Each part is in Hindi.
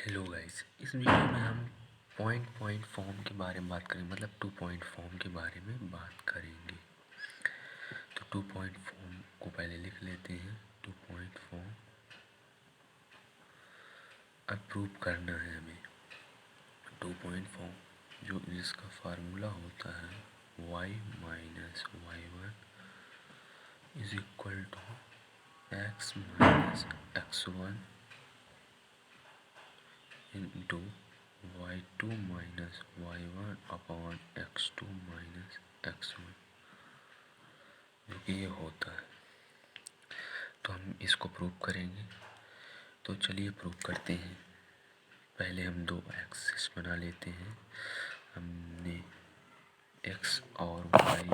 हेलो गाइस, इस वीडियो में हम पॉइंट फॉर्म के बारे में बात करेंगे, मतलब 2 पॉइंट फॉर्म के बारे में बात करेंगे। तो 2 पॉइंट फॉर्म को पहले लिख लेते हैं। 2 पॉइंट फॉर्म अब प्रूव करना है हमें। 2 पॉइंट फॉर्म जिसका फार्मूला होता है y minus y1 is equal to x minus x1 into y2 minus y1 upon x2 minus x1, जो कि ये होता है। तो हम इसको प्रूव करेंगे। तो चलिए प्रूव करते हैं। पहले हम दो एक्सिस बना लेते हैं। हमने x और y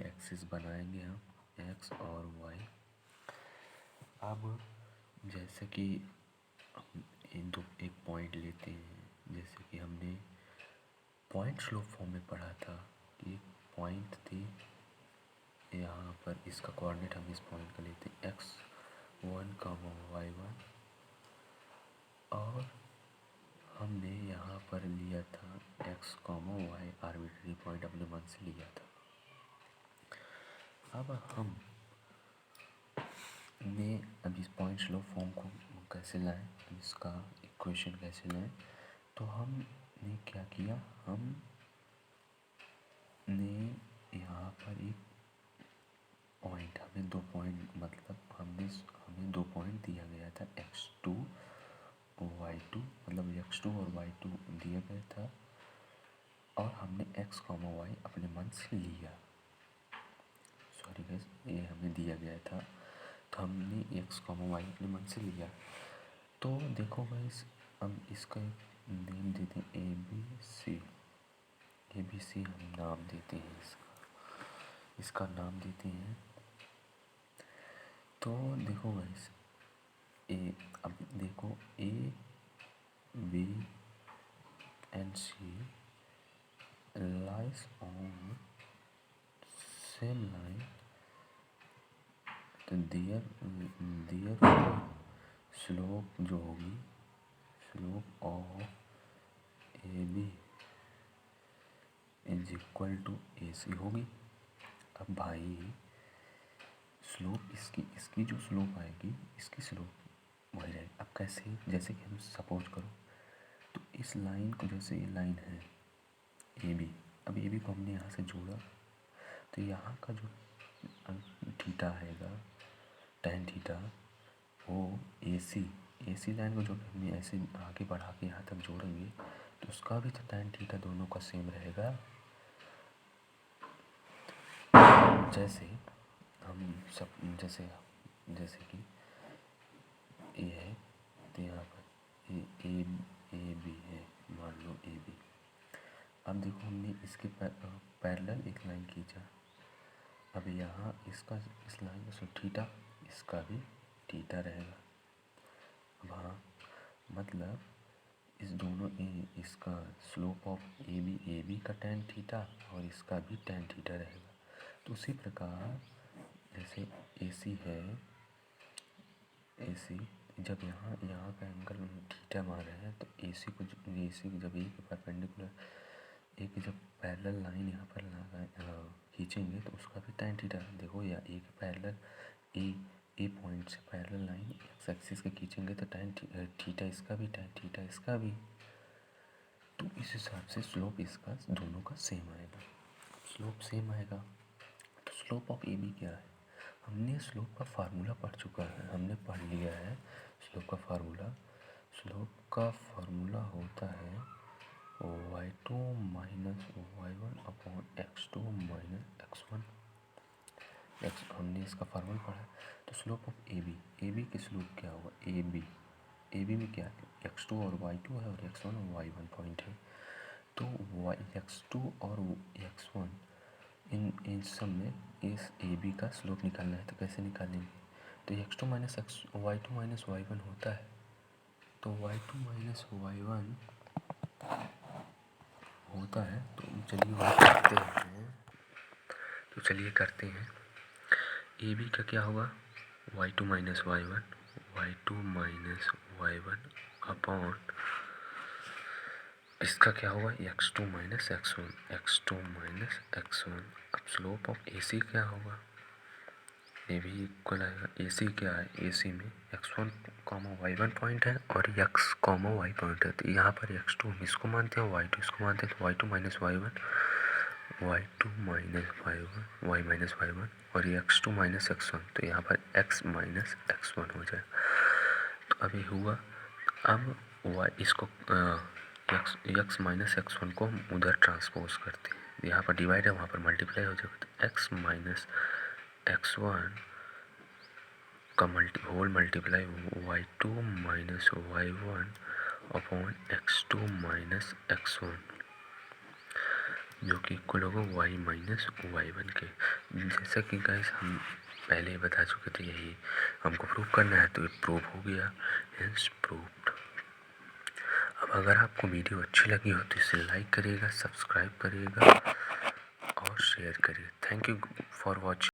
एक्सिस बनाएंगे हम, x और y। अब जैसे कि हम एक पॉइंट लेते हैं, जैसे कि हमने पॉइंट स्लोप फॉर्म में पढ़ा था कि पॉइंट थी यहाँ पर, इसका कोऑर्डिनेट हम इस पॉइंट का लेते हैं x1, y1, और हमने यहाँ पर लिया था x, y आर्बिट्रेरी पॉइंट अपने मन से लिया था। अब अब इस पॉइंट स्लोप फॉर्म को कैसे लाएं, इसका इक्वेशन कैसे लाएं। तो हमने क्या किया, हमने यहाँ पर एक पॉइंट, हमें 2 पॉइंट, मतलब हमें 2 पॉइंट दिया गया था x2 y2, मतलब x2 और y2 दिया गया था, और हमने x, y अपने मन से लिया। सॉरी गाइस, ये हमें दिया गया था, तो हमने x, y अपने मन से लिया। तो देखो गाइस, अब इसका एक नेम देते हैं ए बी सी हम नाम देते हैं, इसका नाम देते हैं। तो देखो गाइस, अब देखो A B and C lies on same line, तो दियर स्लोप जो होगी, slope of A B is equal to A C होगी। अब भाई स्लोप इसकी जो स्लोप आएगी, इसकी स्लोप वही रहेगी। अब कैसे, जैसे कि हम सपोज करो, तो इस लाइन को, जैसे ये लाइन है ए बी, अब ए बी को हमने यहाँ से जोड़ा, तो यहाँ का जो थीटा आएगा, टैन थीटा, वो ए सी लाइन को जो हमने ऐसे आगे बढ़ा के यहाँ तक जोड़ेंगे, तो उसका भी तो टैन थीटा दोनों का सेम रहेगा। जैसे हम सब जैसे कि ए है, तो यहाँ पर ए बी है, मान लो ए बी। अब देखो, हमने इसके पैरेलल एक लाइन खींचा। अब यहाँ इसका, इस लाइन का थीटा, इसका भी थीटा रहेगा। अब हाँ, मतलब इस दोनों इसका स्लोप ऑफ ए बी का टैन थीटा और इसका भी टैन थीटा रहेगा। तो उसी प्रकार जैसे ए सी है, ए सी जब यहाँ का एंगल थीटा मान रहे हैं, तो ए सी को जब ए के परपेंडिकुलर, ए की जब पैरेलल लाइन यहाँ पर खींचेंगे, तो उसका भी टैन थीटा। देखो, या ए के पैरेलल, ए पॉइंट से पैरेलल लाइन एक्स एक्सिस के खींचेंगे, तो टैन थीटा इसका भी, टैन थीटा इसका भी। तो इस हिसाब से स्लोप इसका दोनों का सेम आएगा। स्लोप सेम आएगा, तो स्लोप ऑफ ए बी क्या है, हमने स्लोप का फार्मूला पढ़ चुका है, हमने पढ़ लिया है स्लोप का फार्मूला। स्लोप का फार्मूला होता है y2 minus y1 upon x2 minus x1। हमने इसका फार्मूला पढ़ा। तो स्लोप ऑफ ए बी की स्लोप क्या होगा, ए बी में क्या है, x2 और y2 है, और x1 और y1 पॉइंट है। तो x2 और x1, इन सब में इस ए बी का स्लोप निकालना है। तो कैसे निकालेंगे, तो x2 minus y2 minus y1 होता है, तो y2 माइनस y1 होता है। तो चलिए वही करते हैं। ए बी का क्या होगा, y2 minus y1, y2 minus y1 upon इसका क्या होगा x2 minus x1, x2 minus x1। अब स्लोप ऑफ AC क्या होगा, ये भी इक्वल आएगा। AC क्या है, AC में x1 कॉमा y1 पॉइंट है और x कॉमा y पॉइंट है, तो यहाँ पर x2 हम इसको मानते हैं, y2 इसको मानते हैं, तो y2 minus y1, y2 minus y1, y minus y1 और ये x2 माइनस x1, तो यहाँ पर x माइनस x1 हो जाए। तो अभी हुआ, अब y इसको x माइनस x1 को हम उधर ट्रांसपोज करते हैं, यहाँ पर डिवाइड है वहाँ पर मल्टीप्लाई हो जाएगा, तो x माइनस x1 का whole multiply y2 minus y1 upon x2 minus x1, जो कि इक्वल होगा y माइनस y1 के। जैसा कि गाइस हम पहले ही बता चुके थे, यही हमको प्रूव करना है, तो ये प्रूव हो गया, हेंस प्रूव्ड। अब अगर आपको वीडियो अच्छी लगी हो तो इसे लाइक करिएगा, सब्सक्राइब करिएगा और शेयर करिए। Thank you for watching.